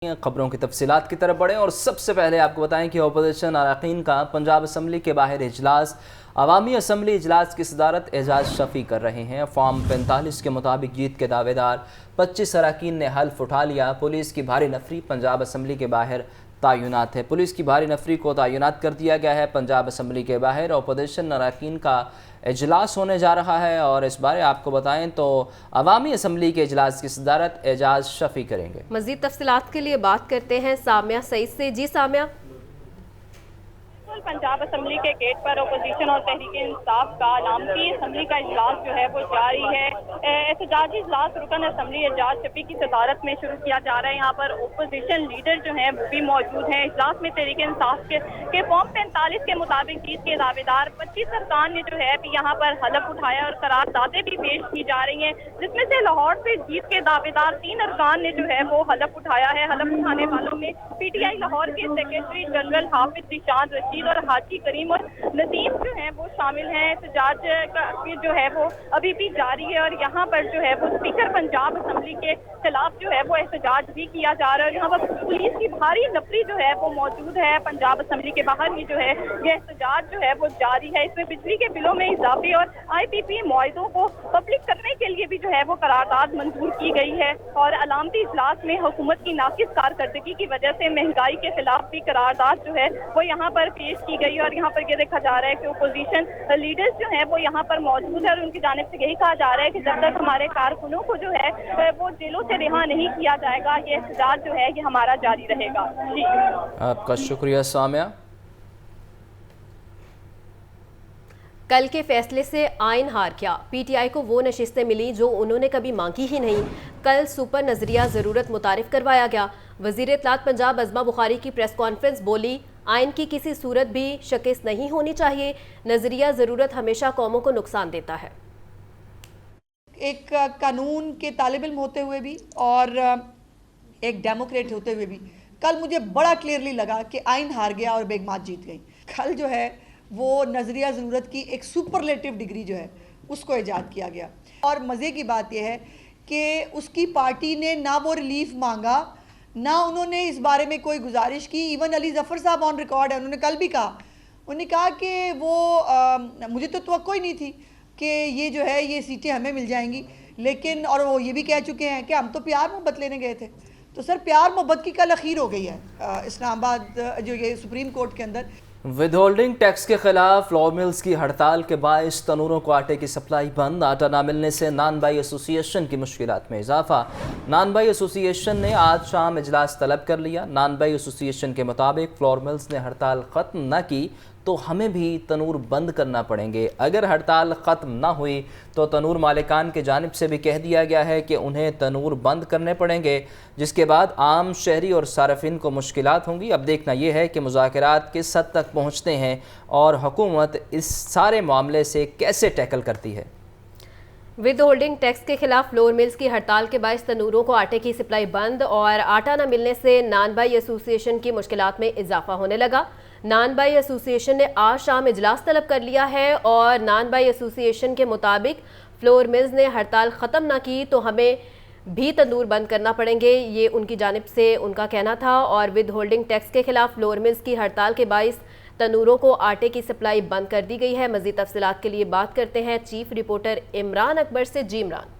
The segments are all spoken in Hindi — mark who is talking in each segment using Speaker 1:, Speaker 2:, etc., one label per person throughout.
Speaker 1: खबरों की तफसीलात की तरफ बढ़ें और सबसे पहले आपको बताएं कि अपोजिशन अरकान का पंजाब असम्बली के बाहर इजलास अवामी असम्बली इजलास की सदारत एजाज शफी कर रहे हैं। फॉर्म 45 के मुताबिक जीत के दावेदार 25 अरकान ने हल्फ उठा लिया। पुलिस की भारी नफरी पंजाब असम्बली के बाहर तैनात है। पुलिस की भारी नफरी को तैनात कर दिया गया है। पंजाब असम्बली के बाहर अपोजिशन अरकान का इजलास होने जा रहा है और इस बारे आपको बताएं तो अवामी असम्बली के इजलास की सदारत एजाज शफी करेंगे।
Speaker 2: मजीद तफसीलात के लिए बात करते हैं सामिया सईद से। जी सामिया।
Speaker 3: पंजाब असम्बली के गेट पर अपोजिशन और तहरीक इंसाफ का अलामती असम्बली का इजलास जो है वो जारी है। एहतजाजी इजलास रुकन असम्बली एजाज शफी की सदारत में शुरू किया जा रहा है। यहाँ पर अपोजिशन लीडर जो हैं वो भी मौजूद हैं। इजलास में तहरीक इंसाफ के फॉर्म 45 के मुताबिक जीत के दावेदार 25 अरकान ने जो है यहाँ पर हलफ उठाया और करारदादें भी पेश की जा रही हैं, जिसमें से लाहौर से जीत के दावेदार 3 अरकान ने जो है वो हलफ उठाया है। हलफ उठाने वालों में PTI लाहौर के सेक्रेटरी जनरल हाफिज जिशान रशीद और हाजी करीम और नदीम जो हैं वो शामिल हैं। एहतजाज का जो है वो अभी भी जारी है और यहाँ पर जो है वो स्पीकर पंजाब असम्बली के खिलाफ जो है वो एहतजाज भी किया जा रहा है। यहाँ पर पुलिस की भारी नफरी जो है वो मौजूद है। पंजाब असम्बली के बाहर ही जो है ये एहतजाज जो है वो जारी है। इसमें बिजली के बिलों में इजाफे और IPP मुआहदों को पब्लिक करने के लिए भी जो है वो करारदाद मंजूर की गई है और अलामती इजलास में हुकूमत की नाकिस कारकर्दगी की वजह से महंगाई के खिलाफ भी करारदाद जो है वो यहाँ पर पेश की गई और यहाँ पर ये देखा जा रहा है कि अपोजिशन लीडर्स जो हैं वो यहाँ पर मौजूद है और उनकी जानिब से यही कहा जा रहा है कि जब तक हमारे कारकुनों को जो है वो जेलों से रिहा नहीं किया जाएगा ये एहतजाज जो है ये हमारा जारी रहेगा। जी
Speaker 1: आपका शुक्रिया सामिया।
Speaker 2: कल के फैसले से आइन हार गया। PTI को वो नशिस्तें मिली जो उन्होंने कभी मांगी ही नहीं। कल सुपर नजरिया ज़रूरत मुतारिफ करवाया गया। वज़ीर इत्तलात पंजाब अज़मा बुखारी की प्रेस कॉन्फ्रेंस बोली, आइन की किसी सूरत भी शिकस्त नहीं होनी चाहिए। नजरिया ज़रूरत हमेशा कौमों को नुकसान देता है।
Speaker 4: एक कानून के तालिब इल्म होते हुए भी और एक डेमोक्रेट होते हुए भी कल मुझे बड़ा क्लियरली लगा कि आइन हार गया और बेगमात जीत गई। कल जो है वो नज़रिया ज़रूरत की एक सुपरलेटिव डिग्री जो है उसको ईजाद किया गया और मज़े की बात यह है कि उसकी पार्टी ने ना वो रिलीफ मांगा ना उन्होंने इस बारे में कोई गुजारिश की। इवन अली ज़फ़र साहब ऑन रिकॉर्ड है, उन्होंने कल भी कहा, उन्होंने कहा कि वो मुझे तो तवक्को ही नहीं थी कि ये जो है ये सीटें हमें मिल जाएंगी, लेकिन और वो ये भी कह चुके हैं कि हम तो प्यार मोहब्बत लेने गए थे। तो सर प्यार मोहब्बत की कल अखीर हो गई है इस्लामाबाद जो ये सुप्रीम कोर्ट के अंदर।
Speaker 1: विद होल्डिंग टैक्स के खिलाफ फ्लोर मिल्स की हड़ताल के बायस तनूरों को आटे की सप्लाई बंद। आटा ना मिलने से नानबाई एसोसिएशन की मुश्किलात में इजाफा। नानबाई एसोसिएशन ने आज शाम इजलास तलब कर लिया। नानबाई एसोसिएशन के मुताबिक फ्लोर मिल्स ने हड़ताल ख़त्म न की तो हमें भी तनूर बंद करना पड़ेंगे। अगर हड़ताल ख़त्म ना हुई तो तनूर मालिकान की जानिब से भी कह दिया गया है कि उन्हें तनूर बंद करने पड़ेंगे, जिसके बाद आम शहरी और सार्फिन को मुश्किलात होंगी। अब देखना यह है कि मुज़ाकरात किस हद तक पहुँचते हैं और हुकूमत इस सारे मामले से कैसे टैकल करती है।
Speaker 2: विद होल्डिंग टैक्स के खिलाफ फ्लोर मिल्स की हड़ताल के बायस तनूरों को आटे की सप्लाई बंद और आटा न मिलने से नानबाई एसोसिएशन की मुश्किलात में इजाफा होने लगा। नानबाई एसोसिएशन ने आज शाम इजलास तलब कर लिया है और नानबाई एसोसिएशन के मुताबिक फ्लोर मिल्स ने हड़ताल ख़त्म ना की तो हमें भी तंदूर बंद करना पड़ेंगे, ये उनकी जानिब से उनका कहना था। और विद होल्डिंग टैक्स के खिलाफ फ्लोर मिल्स की हड़ताल के बायस तनूरों को आटे की सप्लाई बंद कर दी गई है। मज़ीद तफसीलात के लिए बात करते हैं चीफ रिपोर्टर इमरान अकबर से। जी इमरान।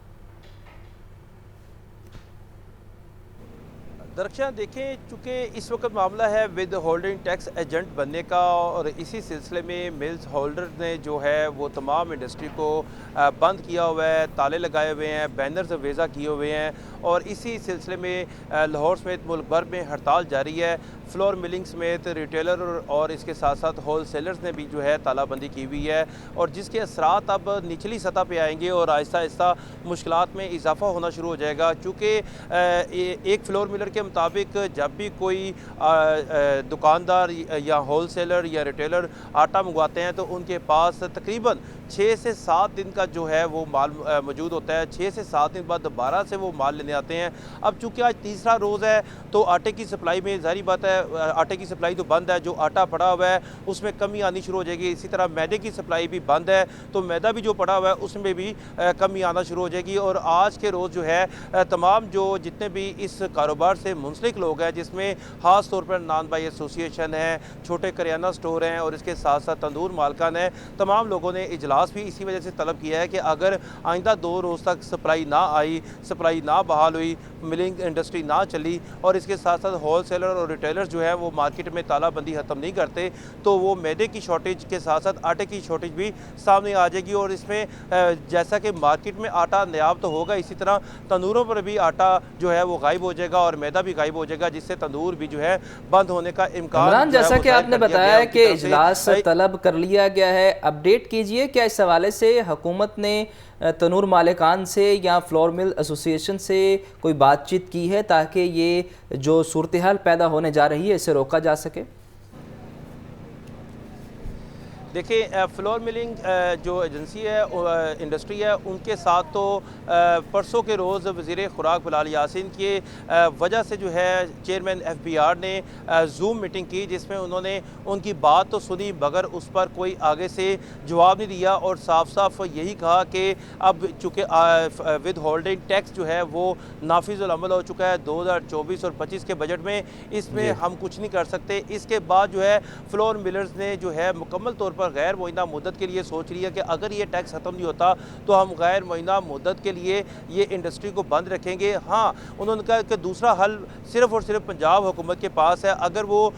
Speaker 5: दरख्शां देखें, चूँकि इस वक्त मामला है विद होल्डिंग टैक्स एजेंट बनने का और इसी सिलसिले में मिल्स होल्डर ने जो है वो तमाम इंडस्ट्री को बंद किया हुआ है, ताले लगाए हुए हैं, बैनर्स वेज़ा किए हुए हैं और इसी सिलसिले में लाहौर समेत मुल्क भर में हड़ताल जारी है। फ्लोर मिलिंग समेत रिटेलर और इसके साथ साथ होल सेलर्स ने भी जो है तालाबंदी की हुई है और जिसके असरात अब निचली सतह पे आएंगे और आहिस्ता आहिस्ता मुश्किलात में इजाफा होना शुरू हो जाएगा। चूँकि एक फ्लोर मिलर के मुताबिक जब भी कोई दुकानदार या होल सेलर या रिटेलर आटा मंगवाते हैं तो उनके पास तकरीबन 6 से 7 दिन का जो है वो माल मौजूद होता है। 6 से 7 दिन बाद दोबारा से वो माल लेने आते हैं। अब चूँकि आज तीसरा रोज़ है तो आटे की सप्लाई में ज़ाहिर बात है आटे की सप्लाई तो बंद है, जो आटा पड़ा हुआ है उसमें कमी आनी शुरू हो जाएगी। इसी तरह मैदे की सप्लाई भी बंद है, तो मैदा भी जो पड़ा हुआ है उसमें भी कमी आना शुरू हो जाएगी। और आज के रोज़ जो है तमाम जो जितने भी इस कारोबार से मुंसलिक लोग हैं, जिसमें ख़ास तौर पर नान बाई एसोसिएशन है, छोटे करियाना स्टोर हैं और इसके साथ साथ तंदूर मालकान हैं, तमाम लोगों ने इजलास भी इसी वजह से तलब किया है कि अगर आइंदा 2 रोज़ तक सप्लाई ना आई, सप्लाई ना बहाल हुई, मिलिंग इंडस्ट्री ना चली और इसके साथ साथ होल सेलर और रिटेलर्स जो है वो मार्केट में तालाबंदी ख़त्म नहीं करते, तो वो मैदे की शॉर्टेज के साथ साथ आटे की शॉर्टेज भी सामने आ जाएगी। और इसमें जैसा कि मार्केट में आटा नायाब तो होगा, इसी तरह तंदूरों पर भी आटा जो है वो गायब हो जाएगा और मैदा भी गायब हो जाएगा, जिससे तंदूर भी जो है बंद होने का इम्कान।
Speaker 1: इमरान, जैसा कि आपने बताया कि इजलास तलब कर लिया गया है, अपडेट कीजिए क्या इस हवाले से हुकूमत ने तनूर मालिकान से या फ्लोर मिल एसोसिएशन से कोई बातचीत की है ताकि ये जो सूरत हाल पैदा होने जा रही है इसे रोका जा सके?
Speaker 5: देखिए, फ्लोर मिलिंग जो एजेंसी है, इंडस्ट्री है, उनके साथ तो परसों के रोज़ वज़ीर खुराक बिलाल यासीन की वजह से जो है चेयरमैन FBR ने जूम मीटिंग की, जिसमें उन्होंने उनकी बात तो सुनी मगर उस पर कोई आगे से जवाब नहीं दिया और साफ साफ यही कहा कि अब चूँकि विद होल्डिंग टैक्स जो है वो नाफिजुल अमल हो चुका है 2024 और 25 के बजट में, इसमें हम कुछ नहीं कर सकते। इसके बाद जो है फ्लोर मिलर्स ने जो है मुकम्मल तौर पर गैर मुअय्यना मुद्दत के लिए सोच लिया कि अगर ये टैक्स ख़त्म नहीं होता तो हम गैर मुअय्यना मुद्दत के लिए ये इंडस्ट्री को बंद रखेंगे। हाँ, उन्होंने कहा कि दूसरा हल सिर्फ़ और सिर्फ पंजाब हुकूमत के पास है। अगर वो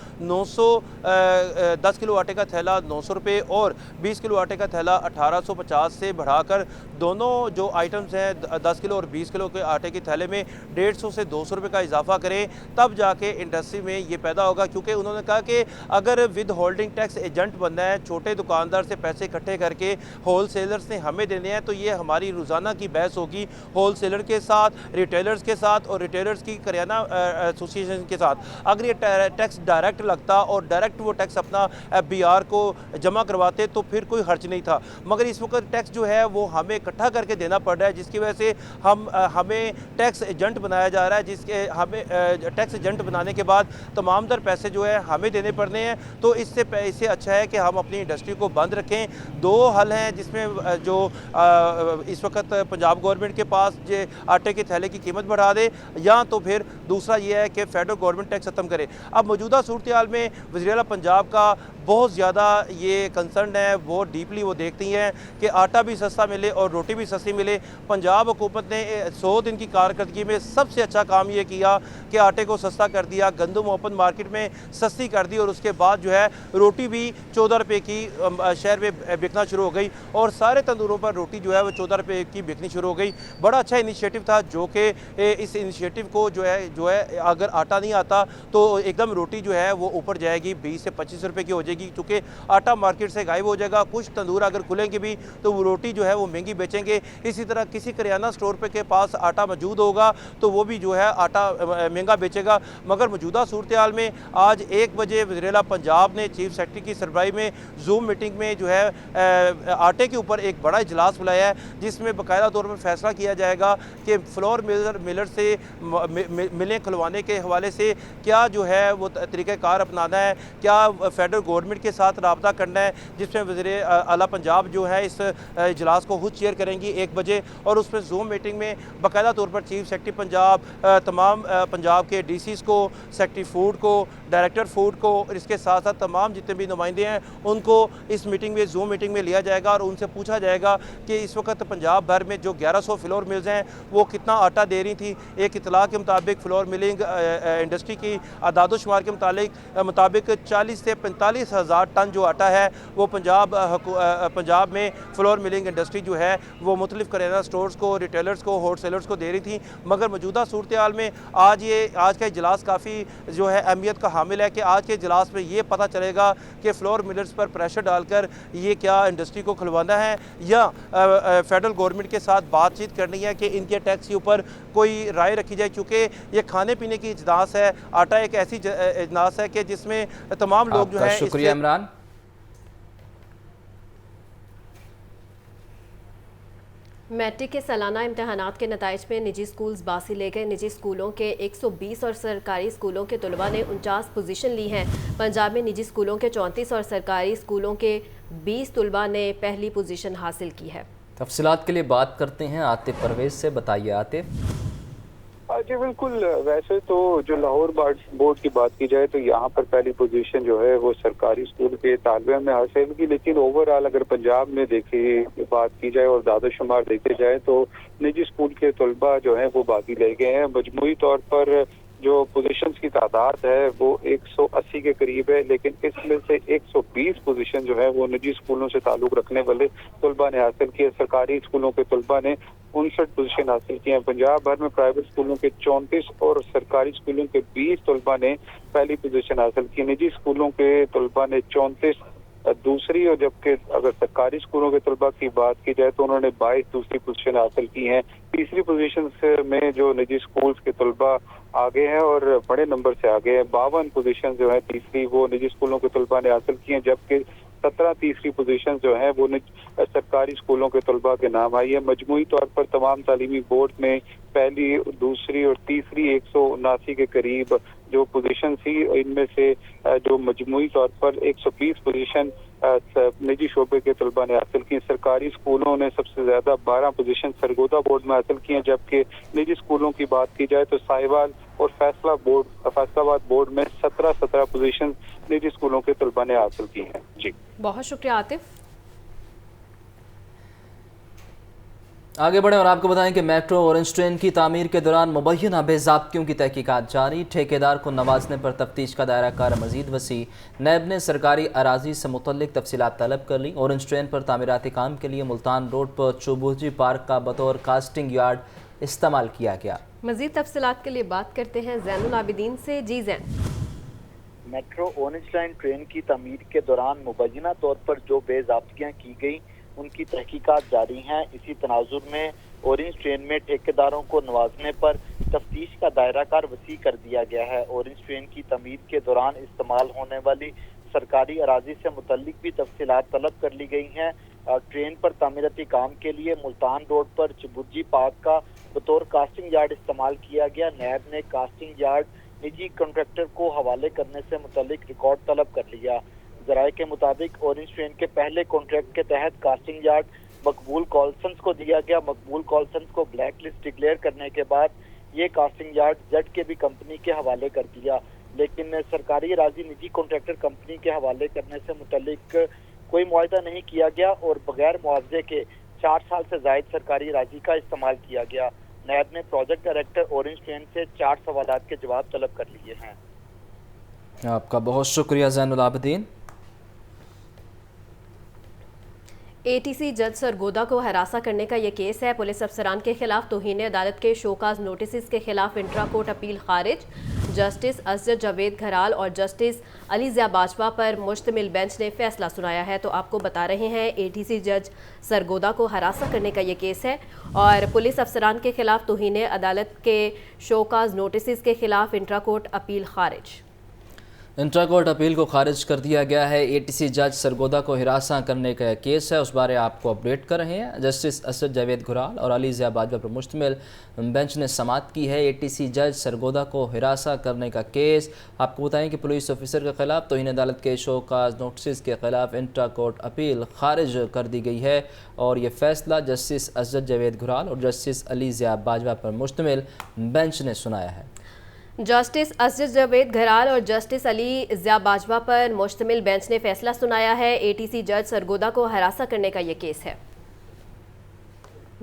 Speaker 5: 10 किलो आटे का थैला 900 रुपये और 20 किलो आटे का थैला 1850 से बढ़ाकर दोनों जो आइटम्स हैं 10 किलो और 20 किलो के आटे के थैले में 150 से 200 रुपये का इजाफा करें, तब जाके इंडस्ट्री में ये पैदा होगा। क्योंकि उन्होंने कहा कि अगर विद होल्डिंग टैक्स एजेंट बनना है, छोटे दुकानदार से पैसे इकट्ठे करके होल सेलर्स ने हमें देने हैं, तो ये हमारी रोज़ाना की बहस होगी होल सेलर के साथ, रिटेलर्स के साथ और रिटेलर्स की करियाना एसोसिएशन के साथ। अगर ये टैक्स डायरेक्ट लगता और डायरेक्ट वो टैक्स अपना FBR को जमा करवाते तो फिर कोई खर्च नहीं था, मगर इस वक्त टैक्स जो है वो हमें इकट्ठा करके देना पड़ रहा है, जिसकी वजह से हमें टैक्स एजेंट बनाया जा रहा है, जिसके हमें टैक्स एजेंट बनाने के बाद तमाम दर पैसे जो है हमें देने पड़ने हैं। तो इससे अच्छा है कि हम अपनी इंडस्ट्री को बंद रखें। 2 हल हैं जिसमें जो इस वक्त पंजाब गवर्नमेंट के पास जो आटे के थैले की कीमत बढ़ा दे, या तो फिर दूसरा ये है कि फेडरल गवर्नमेंट टैक्स ख़त्म करे। अब मौजूदा सूरत हाल में वज़ीर आला पंजाब का बहुत ज़्यादा ये कंसर्न है, बहुत डीपली वो देखती हैं कि आटा भी सस्ता मिले और रोटी भी सस्ती मिले। पंजाब हुकूमत ने 100 दिन की कारकर्दगी में सबसे अच्छा काम ये किया कि आटे को सस्ता कर दिया, गंदम ओपन मार्केट में सस्ती कर दी और उसके बाद जो है रोटी भी 14 रुपये की शहर में बिकना शुरू हो गई और सारे तंदूरों पर रोटी जो है वो 14 रुपये की बिकनी शुरू हो गई। बड़ा अच्छा इनिशिएटिव था, जो कि इस इनिशिएटिव को जो है अगर आटा नहीं आता तो एकदम रोटी जो है वो ऊपर जाएगी, 20 से 25 रुपये की हो जाएगी, क्योंकि आटा मार्केट से गायब हो जाएगा। कुछ तंदूर अगर खुलेंगे भी तो वो रोटी जो है वो महंगी बेचेंगे। इसी तरह किसी करियाना स्टोर पे के पास आटा मौजूद होगा तो वो भी जो है आटा महंगा बेचेगा। मगर मौजूदा सूरत हाल में आज 1 बजे वज़ीर आला पंजाब ने चीफ सेक्रेटरी की सरबराही में जूम मीटिंग में जो है आटे के ऊपर एक बड़ा इजलास बुलाया है, जिसमें बाकायदा तौर पर फैसला किया जाएगा कि फ्लोर मिलर से मिलें खुलवाने के हवाले से क्या जो है वो तरीक़ाकार अपनाना है, क्या फेडरल गवर्नमेंट के साथ रब्ता करना है, जिसमें वज़ीर आला पंजाब जो है इस इजलास को खुद चेयर करेंगी 1 बजे। और उसमें जूम मीटिंग में बाकायदा तौर पर चीफ सेक्रेटरी पंजाब, तमाम पंजाब के DCs को, सेक्रेटरी फूड को, डायरेक्टर फूड को और इसके साथ साथ तमाम जितने भी नुमाइंदे हैं उनको इस मीटिंग में जूम मीटिंग में लिया जाएगा और उनसे पूछा जाएगा कि इस वक्त पंजाब भर में जो 1100 फ्लोर मिल्स हैं वो कितना आटा दे रही थी। एक इतला के मुताबिक फ्लोर मिलिंग इंडस्ट्री की आदादोशुमार के मुताबिक 40 से 45 हज़ार टन जो आटा है वो पंजाब में फ्लोर मिलिंग इंडस्ट्री जो है वो मुख्तलिफ करियाना स्टोर्स को, रिटेलर्स को, होल सेलर्स को दे रही थी। मगर मौजूदा सूरत हाल में आज का इजलास काफ़ी जो है अहमियत का हामिल है कि आज के इजलास में ये पता चलेगा कि फ्लोर मिलर्स पर प्रेशर डालकर ये क्या इंडस्ट्री को खुलवाना है या फेडरल गवर्नमेंट के साथ बातचीत करनी है कि इनके टैक्स के ऊपर कोई राय रखी जाए। चूँकि ये खाने पीने की इजलास है, आटा एक ऐसी इजलास है कि जिसमें तमाम लोग जो है।
Speaker 1: शुक्रिया इमरान।
Speaker 2: मैट्रिक के सालाना इम्तहानात के नताइज में निजी स्कूल्स बासी ले गए। निजी स्कूलों के 120 और सरकारी स्कूलों के तलबा ने 49 पोजीशन ली हैं। पंजाब में निजी स्कूलों के 34 और सरकारी स्कूलों के 20 तलबा ने पहली पोजीशन हासिल की है।
Speaker 1: तफसीलात के लिए बात करते हैं आतिफ परवेज से। बताइए आतिफ।
Speaker 6: जी बिल्कुल, वैसे तो जो लाहौर बोर्ड की बात की जाए तो यहाँ पर पहली पोजीशन जो है वो सरकारी स्कूल के तालिबे में हासिल की, लेकिन ओवरऑल अगर पंजाब में बात की जाए और दादोशुमार देखे जाए तो निजी स्कूल के तलबा जो है वो बाकी ले गए हैं। मजमूई तौर पर जो पोजीशंस की तादाद है वो 180 के करीब है, लेकिन इसमें से 120 पोजीशन जो है वो निजी स्कूलों से ताल्लुक रखने वाले तलबा ने हासिल किए। सरकारी स्कूलों के तलबा ने 59 पोजीशन हासिल किए हैं। पंजाब भर में प्राइवेट स्कूलों के 34 और सरकारी स्कूलों के 20 तलबा ने पहली पोजीशन हासिल की। निजी स्कूलों के तलबा ने 34 दूसरी, और जबकि अगर सरकारी स्कूलों के तलबा की बात की जाए तो उन्होंने 22 दूसरी पोजीशन हासिल की हैं। तीसरी पोजीशन में जो निजी स्कूल्स के तलबा आगे हैं और बड़े नंबर से आगे हैं। 52 पोजीशन जो है तीसरी वो निजी स्कूलों के तलबा ने हासिल की हैं, जबकि 17 तीसरी पोजीशन जो है वो सरकारी स्कूलों के तलबा के नाम आई है। मजमूई तौर पर तमाम तालीमी बोर्ड में पहली, दूसरी और तीसरी 179 के करीब जो पोजीशन थी, इनमें से जो मजमूई तौर पर 120 पोजीशन निजी शोबे के तलबा ने हासिल की। सरकारी स्कूलों ने सबसे ज्यादा 12 पोजीशन सरगोदा बोर्ड में हासिल की हैं, जबकि निजी स्कूलों की बात की जाए तो साहिवाल और फैसलाबाद बोर्ड में 17 पोजीशन निजी स्कूलों के तलबा ने हासिल की हैं। जी
Speaker 2: बहुत शुक्रिया आतिफ।
Speaker 1: आगे बढ़े और आपको बताएं कि मेट्रो ऑरेंज ट्रेन की तामीर के दौरान मुबैना बेज़ाब्तियों की तहकीकात जारी। ठेकेदार को नवाजने पर तफ्तीश का दायरा कार मजीद वसी। नैब ने सरकारी अराजी से मुतल्लिक तफसीलात तलब कर ली। ऑरेंज ट्रेन पर तामीराती काम के लिए मुल्तान रोड पर चुबुजी पार्क का बतौर कास्टिंग यार्ड इस्तेमाल किया गया।
Speaker 2: मजीद तफसीलात के लिए बात करते हैं ज़ैनुल आबिदीन से। जी Jain.
Speaker 7: Metro orange line train की तमीर के दौरान मुबैना तौर पर जो बेज़ाब्तियाँ की गई उनकी तहकीकात जारी हैं। इसी तनाजुर में ऑरेंज ट्रेन में ठेकेदारों को नवाजने पर तफ्तीश का दायरा कार वसी कर दिया गया है। ऑरेंज ट्रेन की तमीर के दौरान इस्तेमाल होने वाली सरकारी अराजी से मुतल्लिक भी तफसीलात तलब कर ली गई हैं। ट्रेन पर तामीराती काम के लिए मुल्तान रोड पर चुबुजी पार्क का बतौर कास्टिंग यार्ड इस्तेमाल किया गया। नैब ने कास्टिंग यार्ड निजी कॉन्ट्रैक्टर को हवाले करने से मुतल्लिक रिकॉर्ड तलब कर लिया। जराये के मुताबिक ऑरेंज ट्रेन के पहले कॉन्ट्रैक्ट के तहत कास्टिंग यार्ड मकबूल कॉल्सन्स को दिया गया। मकबूल कॉल्सन्स को ब्लैक लिस्ट डिक्लेयर करने के बाद ये कास्टिंग यार्ड जेड के भी कंपनी के हवाले कर दिया, लेकिन सरकारी अराजी निजी कॉन्ट्रैक्टर कंपनी के हवाले करने से मुतल्लिक कोई मुआवजा नहीं किया गया और बगैर मुआवजे के 4 साल से जायद सरकारी अराजी का इस्तेमाल किया गया। नैब ने प्रोजेक्ट डायरेक्टर ऑरेंज ट्रेन से 4 सवालात के जवाब तलब कर लिए हैं।
Speaker 1: आपका बहुत शुक्रिया ज़ैनुल आबिदीन।
Speaker 2: एटीसी जज सरगोदा को हरासा करने का यह केस है। पुलिस अफसरान के खिलाफ तौहीन अदालत के शोकाज नोटिस के खिलाफ इंट्रा कोर्ट अपील खारिज। जस्टिस असद जावेद घराल और जस्टिस अली ज़िया बाजवा पर मुश्तमिल बेंच ने फैसला सुनाया है। तो आपको बता रहे हैं एटीसी जज सरगोदा को हरासा करने का यह केस है और पुलिस अफसरान के खिलाफ तौहीन अदालत के शोकाज नोटिस के खिलाफ इंट्रा कोर्ट अपील खारिज।
Speaker 1: इंट्रा कोर्ट अपील को खारिज कर दिया गया है। एटीसी जज सरगोदा को हिरासा करने का केस है, उस बारे आपको अपडेट कर रहे हैं। जस्टिस असद जावेद घुराल और अली ज़िया बाजवा पर मुश्तमिल बेंच ने समाअत की है एटीसी जज सरगोदा को हिरासा करने का केस। आपको बताएं कि पुलिस ऑफिसर के खिलाफ तौहीन अदालत के शोकाज नोटिस के खिलाफ इंट्रा कोर्ट अपील खारिज कर दी गई है और ये फैसला जस्टिस असद जावेद घुराल और जस्टिस अली ज़िया बाजवा पर मुश्तमिल बेंच ने सुनाया है।
Speaker 2: जस्टिस असद जावेद घराल और जस्टिस अली ज़िया बाजवा पर मुश्तमिल बेंच ने फैसला सुनाया है एटीसी जज सरगोदा को हरासा करने का यह केस है।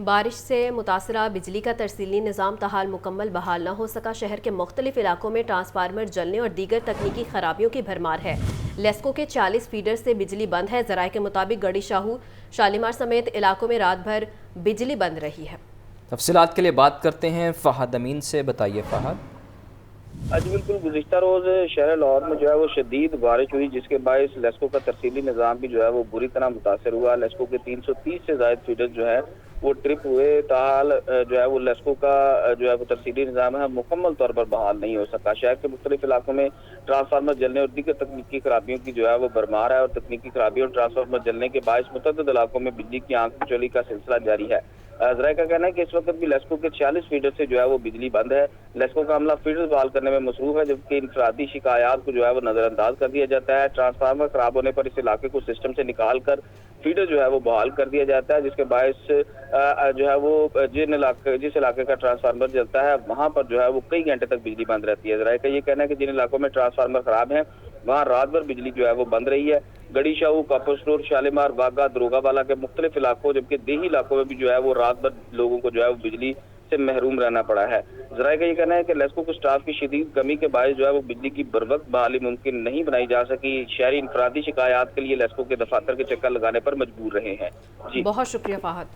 Speaker 2: बारिश से मुतासरा बिजली का तरसीली निज़ाम ताहाल मुकम्मल बहाल न हो सका। शहर के मुख्तलिफ इलाकों में ट्रांसफार्मर जलने और दीगर तकनीकी खराबियों की भरमार है। लेस्को के 40 फीडर से बिजली बंद है। जराये के मुताबिक गढ़ी शाहू, शालीमार समेत इलाकों में रात भर बिजली बंद रही है।
Speaker 1: तफसीलात के लिए बात करते हैं फ़हद अमीन से। बताइए फ़हद।
Speaker 8: जी बिल्कुल, गुज़िश्ता रोज़ शहर लाहौर में जो है वो शदीद बारिश हुई, जिसके बायस लेस्को का तरसीली निज़ाम भी जो है वो बुरी तरह मुतासर हुआ। लेस्को के 330 से ज़ायद फीडर जो है वो ट्रिप हुए। ताहाल जो है वो लेस्को का जो है वो तरसीली निज़ाम है मुकम्मल तौर पर बहाल नहीं हो सका। शहर के मुख्तलिफ इलाकों में ट्रांसफार्मर जलने और दीगर तकनीकी खराबियों की जो है वो भरमार है और तकनीकी खराबियों और ट्रांसफार्मर जलने के बायस मुतअद्दिद इलाकों में बिजली की आंख चोली का सिलसिला जारी है। जराये का कहना है कि इस वक्त भी लेस्को के 46 फीडर से जो है वो बिजली बंद है। लेस्को का अमला फीडर बहाल करने में मसरूफ है, जबकि इंफरादी शिकायत को जो है वो नजरअंदाज कर दिया जाता है। ट्रांसफार्मर खराब होने पर इस इलाके को सिस्टम से निकाल कर फीडर जो है वो बहाल कर दिया जाता है, जिसके बायस जो है वो जिस इलाके का ट्रांसफार्मर जलता है वहां पर जो है वो कई घंटे तक बिजली बंद रहती है। जराये का ये कहना है कि जिन इलाकों में ट्रांसफार्मर खराब है वहाँ रात भर बिजली जो है वो बंद रही है। गड़ी शाहू, कापर स्टोर, शालीमार, बागा, दरोगावाला के मुख्तलिफ इलाकों जबकि देही इलाकों में भी जो है वो रात भर लोगों को जो है वो बिजली से महरूम रहना पड़ा है। जराये का ये कहना है कि लेस्को को स्टाफ की शदीद कमी के बायस जो है वो बिजली की बरवक्त बहाली मुमकिन नहीं बनाई जा सकी। शहरी इंफरादी शिकायत के लिए लेस्को के दफातर के चक्कर लगाने पर मजबूर रहे हैं। जी
Speaker 2: बहुत शुक्रिया फाहद।